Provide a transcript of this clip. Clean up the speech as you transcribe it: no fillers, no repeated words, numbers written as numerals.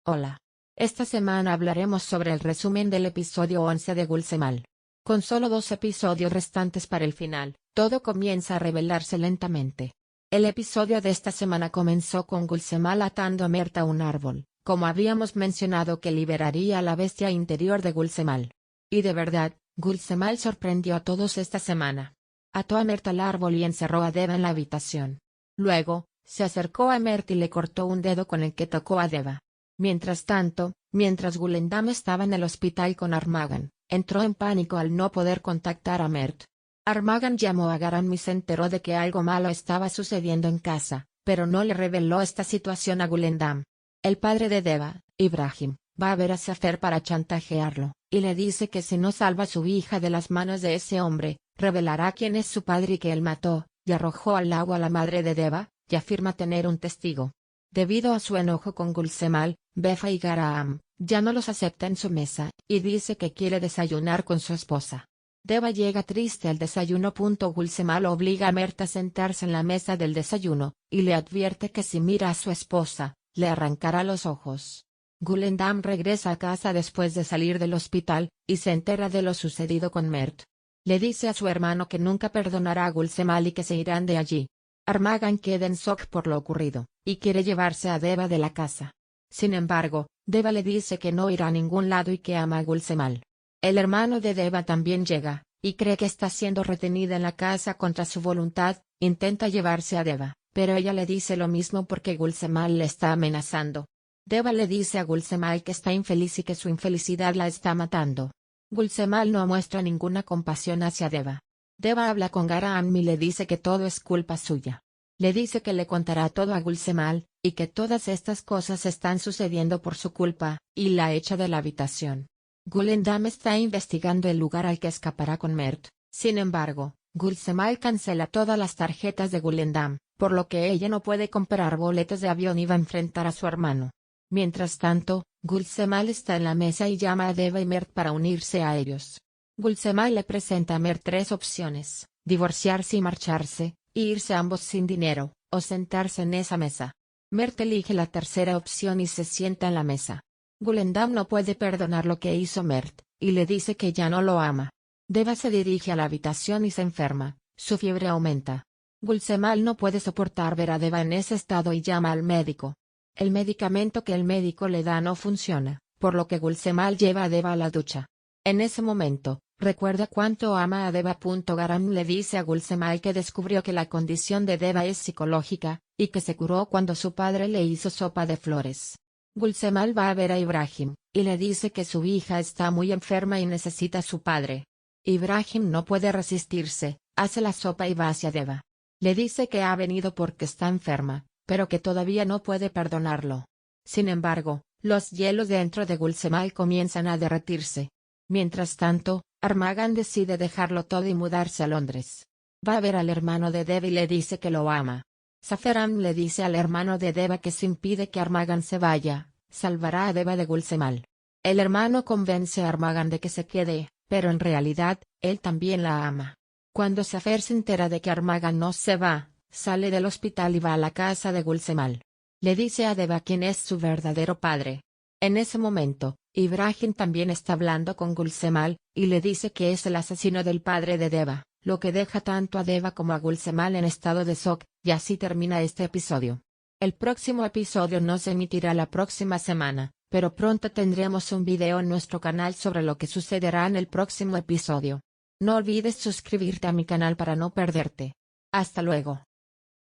Hola. Esta semana hablaremos sobre el resumen del episodio 11 de Gulsemal. Con solo 2 episodios restantes para el final, todo comienza a revelarse lentamente. El episodio de esta semana comenzó con Gulsemal atando a Mert a un árbol, como habíamos mencionado que liberaría a la bestia interior de Gulsemal. Y de verdad, Gulsemal sorprendió a todos esta semana. Ató a Mert al árbol y encerró a Deva en la habitación. Luego, se acercó a Mert y le cortó un dedo con el que tocó a Deva. Mientras tanto, mientras Gulendam estaba en el hospital con Armagan, entró en pánico al no poder contactar a Mert. Armagan llamó a Garam y se enteró de que algo malo estaba sucediendo en casa, pero no le reveló esta situación a Gulendam. El padre de Deva, Ibrahim, va a ver a Zafer para chantajearlo, y le dice que si no salva a su hija de las manos de ese hombre, revelará quién es su padre y que él mató, y arrojó al agua a la madre de Deva, y afirma tener un testigo. Debido a su enojo con Gulsemal, Befa y Garam ya no los acepta en su mesa, y dice que quiere desayunar con su esposa. Deva llega triste al desayuno. Gulsemal obliga a Mert a sentarse en la mesa del desayuno, y le advierte que si mira a su esposa, le arrancará los ojos. Gulendam regresa a casa después de salir del hospital, y se entera de lo sucedido con Mert. Le dice a su hermano que nunca perdonará a Gulsemal y que se irán de allí. Armagan queda en shock por lo ocurrido, y quiere llevarse a Deva de la casa. Sin embargo, Deva le dice que no irá a ningún lado y que ama a Gulsemal. El hermano de Deva también llega, y cree que está siendo retenida en la casa contra su voluntad. Intenta llevarse a Deva, pero ella le dice lo mismo porque Gulsemal le está amenazando. Deva le dice a Gulsemal que está infeliz y que su infelicidad la está matando. Gulsemal no muestra ninguna compasión hacia Deva. Deva habla con Garam y le dice que todo es culpa suya. Le dice que le contará todo a Gulsemal, y que todas estas cosas están sucediendo por su culpa, y la echa de la habitación. Gulendam está investigando el lugar al que escapará con Mert. Sin embargo, Gulsemal cancela todas las tarjetas de Gulendam, por lo que ella no puede comprar boletos de avión y va a enfrentar a su hermano. Mientras tanto, Gulsemal está en la mesa y llama a Deva y Mert para unirse a ellos. Gulsemal le presenta a Mert 3 opciones: divorciarse y marcharse, irse ambos sin dinero, o sentarse en esa mesa. Mert elige la tercera opción y se sienta en la mesa. Gulendam no puede perdonar lo que hizo Mert, y le dice que ya no lo ama. Deva se dirige a la habitación y se enferma, su fiebre aumenta. Gulsemal no puede soportar ver a Deva en ese estado y llama al médico. El medicamento que el médico le da no funciona, por lo que Gulsemal lleva a Deva a la ducha. En ese momento, recuerda cuánto ama a Deva. Garam le dice a Gulsemal que descubrió que la condición de Deva es psicológica, y que se curó cuando su padre le hizo sopa de flores. Gulsemal va a ver a Ibrahim, y le dice que su hija está muy enferma y necesita a su padre. Ibrahim no puede resistirse, hace la sopa y va hacia Deva. Le dice que ha venido porque está enferma, pero que todavía no puede perdonarlo. Sin embargo, los hielos dentro de Gulsemal comienzan a derretirse. Mientras tanto, Armagan decide dejarlo todo y mudarse a Londres. Va a ver al hermano de Deva y le dice que lo ama. Zaferam le dice al hermano de Deva que si impide que Armagan se vaya, salvará a Deva de Gulsemal. El hermano convence a Armagan de que se quede, pero en realidad, él también la ama. Cuando Zafer se entera de que Armagan no se va, sale del hospital y va a la casa de Gulsemal. Le dice a Deva quién es su verdadero padre. En ese momento, Ibrahim también está hablando con Gulsemal, y le dice que es el asesino del padre de Deva, lo que deja tanto a Deva como a Gulsemal en estado de shock, y así termina este episodio. El próximo episodio no se emitirá la próxima semana, pero pronto tendremos un video en nuestro canal sobre lo que sucederá en el próximo episodio. No olvides suscribirte a mi canal para no perderte. Hasta luego.